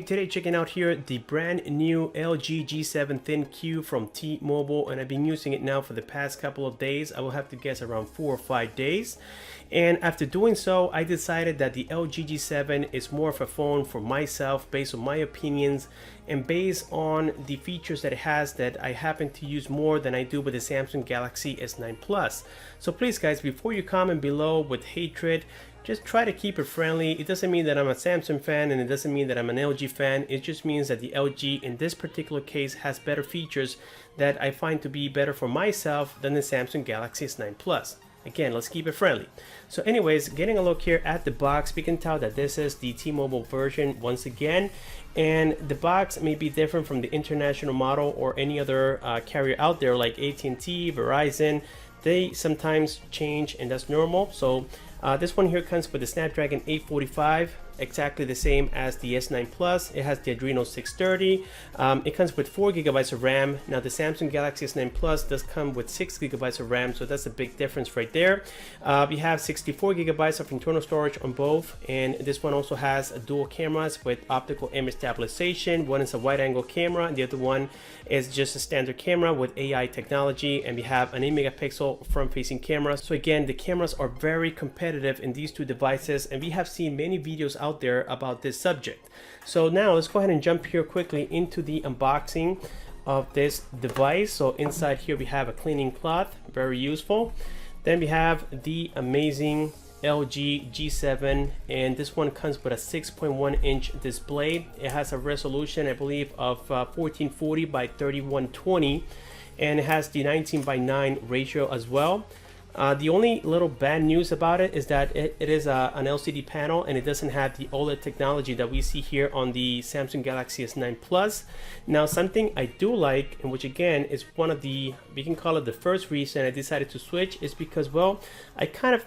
today checking out here the brand new LG G7 Thinq from T-Mobile, and I've been using it now for the past couple of days. I will have to guess around 4 or 5 days. And after doing so, I decided that the LG G7 is more of a phone for myself based on my opinions and based on the features that it has that I happen to use more than I do with the Samsung Galaxy S9 Plus. So please guys, before you comment below with hatred, just try to keep it friendly. It doesn't mean that I'm a Samsung fan and it doesn't mean that I'm an LG fan. It just means that the LG in this particular case has better features that I find to be better for myself than the Samsung Galaxy S9 Plus. Again, let's keep it friendly. So anyways, getting a look here at the box, we can tell that this is the T-Mobile version once again. And the box may be different from the international model or any other carrier out there like AT&T, Verizon. They sometimes change and that's normal. So this one here comes with the Snapdragon 845, exactly the same as the S9 Plus. It has the Adreno 630. It comes with 4 GB of RAM. Now the Samsung Galaxy S9 Plus does come with 6 GB of RAM, so that's a big difference right there. We have 64 GB of internal storage on both, and this one also has dual cameras with optical image stabilization. One is a wide angle camera and the other one is just a standard camera with AI technology, and we have an 8 megapixel front facing camera. So again, the cameras are very competitive in these two devices, and we have seen many videos out there about this subject. So now let's go ahead and jump here quickly into the unboxing of this device. So inside here we have a cleaning cloth, very useful. Then we have the amazing LG G7, and this one comes with a 6.1-inch display. It has a resolution, I believe, of 1440 by 3120, and it has the 19:9 ratio as well. The only little bad news about it is that it is an LCD panel and it doesn't have the OLED technology that we see here on the Samsung Galaxy S9 Plus. Now something I do like, and which again is one of the, we can call it the first reason I decided to switch, is because, well, I kind of,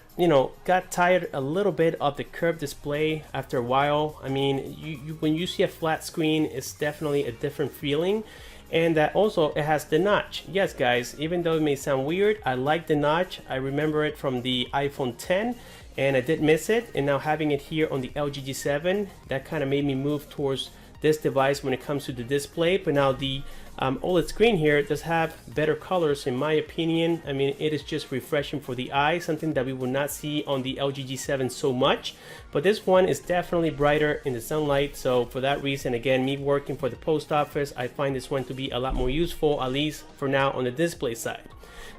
got tired a little bit of the curved display after a while. I mean, when you see a flat screen, it's definitely a different feeling. And that also it has the notch. Yes guys, even though it may sound weird, I like the notch. I remember it from the iPhone 10 and I did miss it, and now having it here on the LG G7, that kind of made me move towards this device when it comes to the display. But now the OLED screen here does have better colors in my opinion. I mean, it is just refreshing for the eye, something that we will not see on the LG G7 so much, but this one is definitely brighter in the sunlight. So for that reason, again, me working for the post office, I find this one to be a lot more useful, at least for now on the display side.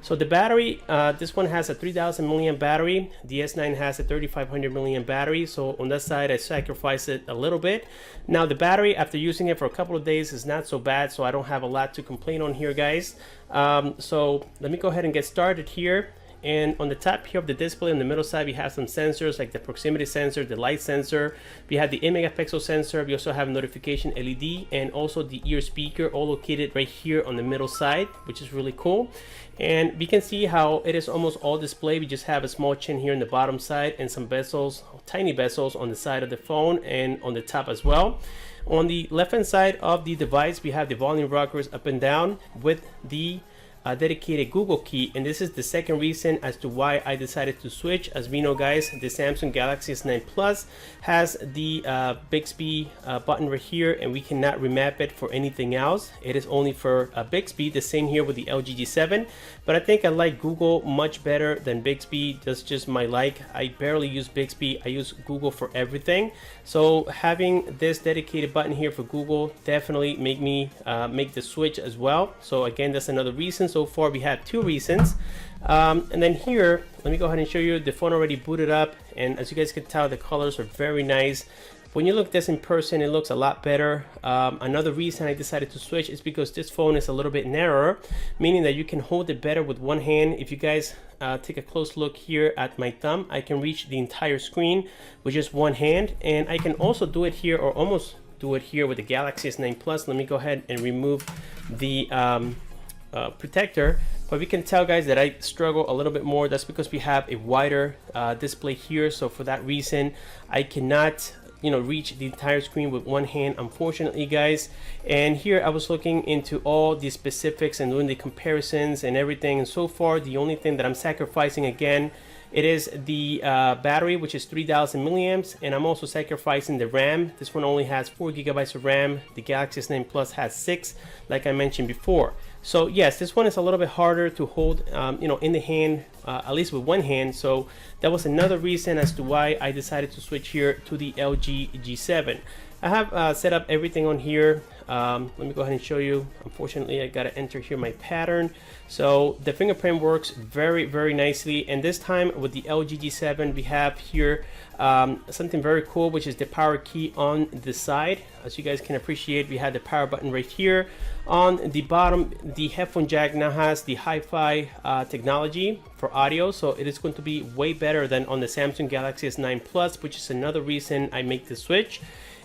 So the battery, this one has a 3000 milliamp battery. The S9 has a 3500 milliamp battery. So on that side, I sacrificed it a little bit. Now the battery, after using it for a couple of days, is not so bad. So I don't have a lot to complain on here, guys. So let me go ahead and get started here. And on the top here of the display on the middle side, we have some sensors like the proximity sensor, the light sensor. We have the 8 megapixel sensor. We also have notification LED and also the ear speaker, all located right here on the middle side, which is really cool. And we can see how it is almost all display. We just have a small chin here on the bottom side and some bezels, tiny bezels on the side of the phone and on the top as well. On the left hand side of the device, we have the volume rockers up and down with the dedicated Google key, and this is the second reason as to why I decided to switch. As we know guys, the Samsung Galaxy S9 Plus has the Bixby button right here, and we cannot remap it for anything else. It is only for Bixby. The same here with the LG G7, but I think I like Google much better than Bixby. That's just my like. I barely use Bixby. I use Google for everything. So having this dedicated button here for Google definitely make me make the switch as well. So again, that's another reason. So far we have 2 reasons. And then here, let me go ahead and show you the phone already booted up, and as you guys can tell, the colors are very nice. When you look at this in person, it looks a lot better. Another reason I decided to switch is because this phone is a little bit narrower, meaning that you can hold it better with one hand. If you guys take a close look here at my thumb, I can reach the entire screen with just one hand, and I can also do it here, or almost do it here, with the Galaxy S9 Plus. Let me go ahead and remove the protector, but we can tell guys that I struggle a little bit more. That's because we have a wider display here, so for that reason I cannot reach the entire screen with one hand, unfortunately, guys. And here I was looking into all the specifics and doing the comparisons and everything, and so far the only thing that I'm sacrificing, again, it is the battery, which is 3000 milliamps, and I'm also sacrificing the RAM. This one only has 4 gigabytes of RAM. The Galaxy S9 Plus has 6, like I mentioned before. So yes, this one is a little bit harder to hold, in the hand, at least with one hand. So that was another reason as to why I decided to switch here to the LG G7. I have set up everything on here. Let me go ahead and show you. Unfortunately, I gotta enter here my pattern. So the fingerprint works very, very nicely. And this time with the LG G7, we have here something very cool, which is the power key on the side. As you guys can appreciate, we have the power button right here. On the bottom, the headphone jack now has the hi-fi technology for audio, so it is going to be way better than on the Samsung Galaxy S9 Plus, which is another reason I make the switch.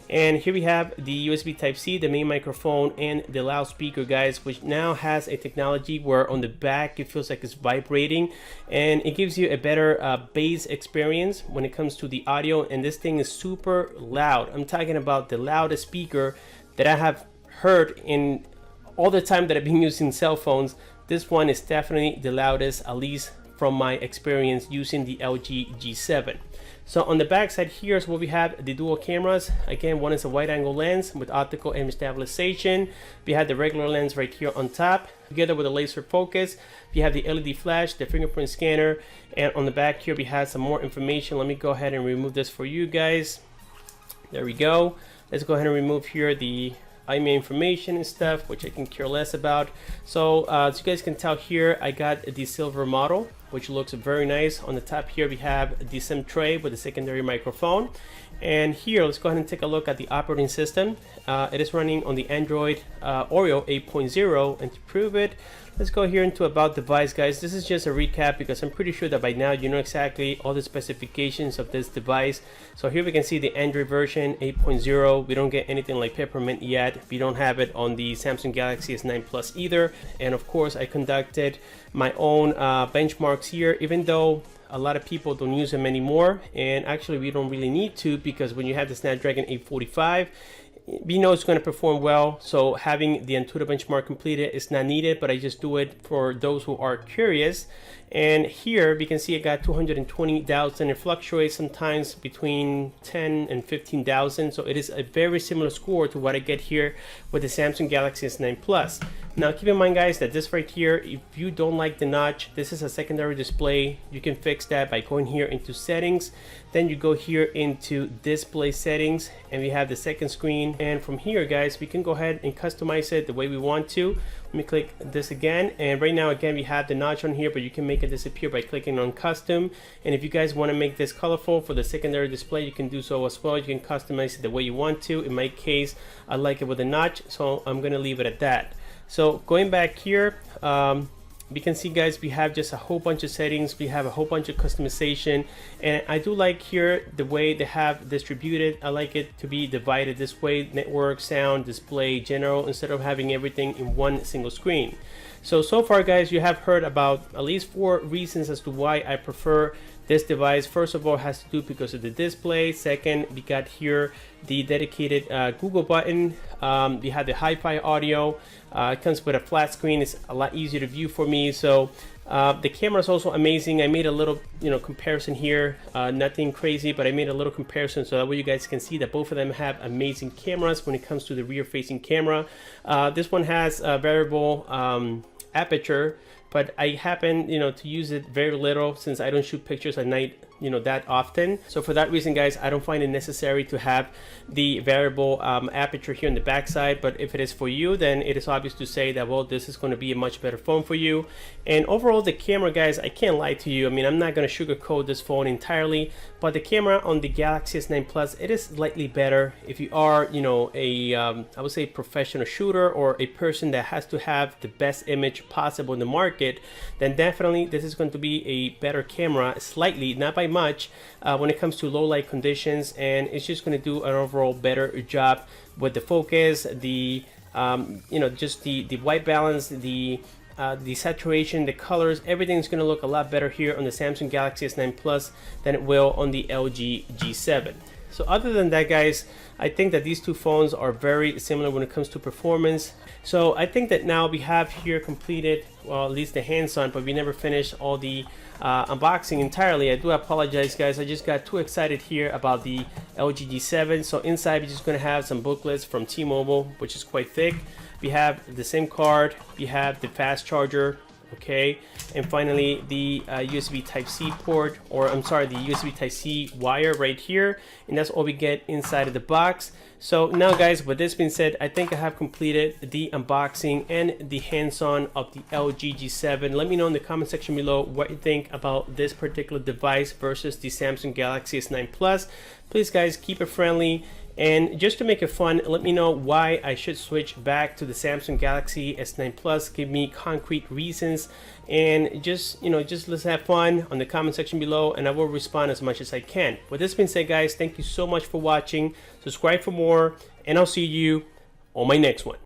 And here we have the USB Type-C, the main microphone, and the loudspeaker, guys, which now has a technology where on the back it feels like it's vibrating, and it gives you a better bass experience when it comes to the audio. And this thing is super loud. I'm talking about the loudest speaker that I have heard in all the time that I've been using cell phones. This one is definitely the loudest, at least from my experience using the LG G7. So on the back side, here's what we have: the dual cameras. Again, one is a wide angle lens with optical image stabilization. We have the regular lens right here on top, together with a laser focus. We have the LED flash, the fingerprint scanner, and on the back here we have some more information. Let me go ahead and remove this for you guys. There we go. Let's go ahead and remove here the IMEI information and stuff, which I can care less about. So as you guys can tell here, I got the silver model, which looks very nice. On the top here we have the SIM tray with a secondary microphone. And here, let's go ahead and take a look at the operating system. It is running on the Android Oreo 8.0, and to prove it, let's go here into About Device, guys. This is just a recap because I'm pretty sure that by now you know exactly all the specifications of this device. So here we can see the Android version 8.0. We don't get anything like Peppermint yet. We don't have it on the Samsung Galaxy S9 Plus either. And of course, I conducted my own benchmarks here, even though a lot of people don't use them anymore, and actually we don't really need to, because when you have the Snapdragon 845, we know it's going to perform well. So having the Antutu benchmark completed is not needed, but I just do it for those who are curious. And here we can see I got 220,000. It fluctuates sometimes between 10 and 15,000. So it is a very similar score to what I get here with the Samsung Galaxy S9 Plus. Now keep in mind, guys, that this right here, if you don't like the notch, this is a secondary display. You can fix that by going here into settings. Then you go here into display settings, and we have the second screen. And from here, guys, we can go ahead and customize it the way we want to. Let me click this again, and right now again we have the notch on here, but you can make it disappear by clicking on custom. And if you guys want to make this colorful for the secondary display, you can do so as well. You can customize it the way you want to. In my case, I like it with a notch, so I'm gonna leave it at that. So going back here, we can see, guys, we have just a whole bunch of settings. We have a whole bunch of customization, and I do like here the way they have distributed. I like it to be divided this way: network, sound, display, general, instead of having everything in one single screen. So far, guys, you have heard about at least 4 reasons as to why I prefer this device. First of all, it has to do because of the display. Second, we got here the dedicated Google button. We have the hi-fi audio. It comes with a flat screen. It's a lot easier to view for me. So the camera is also amazing. I made a little comparison here, nothing crazy, but I made a little comparison so that way you guys can see that both of them have amazing cameras when it comes to the rear facing camera. This one has a variable aperture, but I happen to use it very little since I don't shoot pictures at night that often. So for that reason, guys, I don't find it necessary to have the variable aperture here on the back side. But if it is for you, then it is obvious to say that, well, this is going to be a much better phone for you. And overall, the camera, guys, I can't lie to you. I mean, I'm not going to sugarcoat this phone entirely, but the camera on the Galaxy S9 Plus, it is slightly better. If you are I would say professional shooter, or a person that has to have the best image possible in the market, then definitely this is going to be a better camera, slightly, not by much, when it comes to low light conditions, and it's just going to do an overall better job with the focus, the just the white balance, the saturation, the colors. Everything's going to look a lot better here on the Samsung Galaxy S9 Plus than it will on the LG G7. So other than that, guys, I think that these two phones are very similar when it comes to performance. So I think that now we have here completed, well, at least the hands-on, but we never finished all the unboxing entirely. I do apologize, guys. I just got too excited here about the LG G7. So inside we're just going to have some booklets from T-Mobile, which is quite thick. We have the SIM card, we have the fast charger, okay, and finally the USB Type-C port, or I'm sorry, the USB Type-C wire right here, and that's all we get inside of the box. So now, guys, with this being said, I think I have completed the unboxing and the hands-on of the LG G7. Let me know in the comment section below what you think about this particular device versus the Samsung Galaxy S9 Plus. Please, guys, keep it friendly. And just to make it fun, let me know why I should switch back to the Samsung Galaxy S9 Plus. Give me concrete reasons, and just let's have fun on the comment section below, and I will respond as much as I can. With this being said, guys, thank you so much for watching. Subscribe for more, and I'll see you on my next one.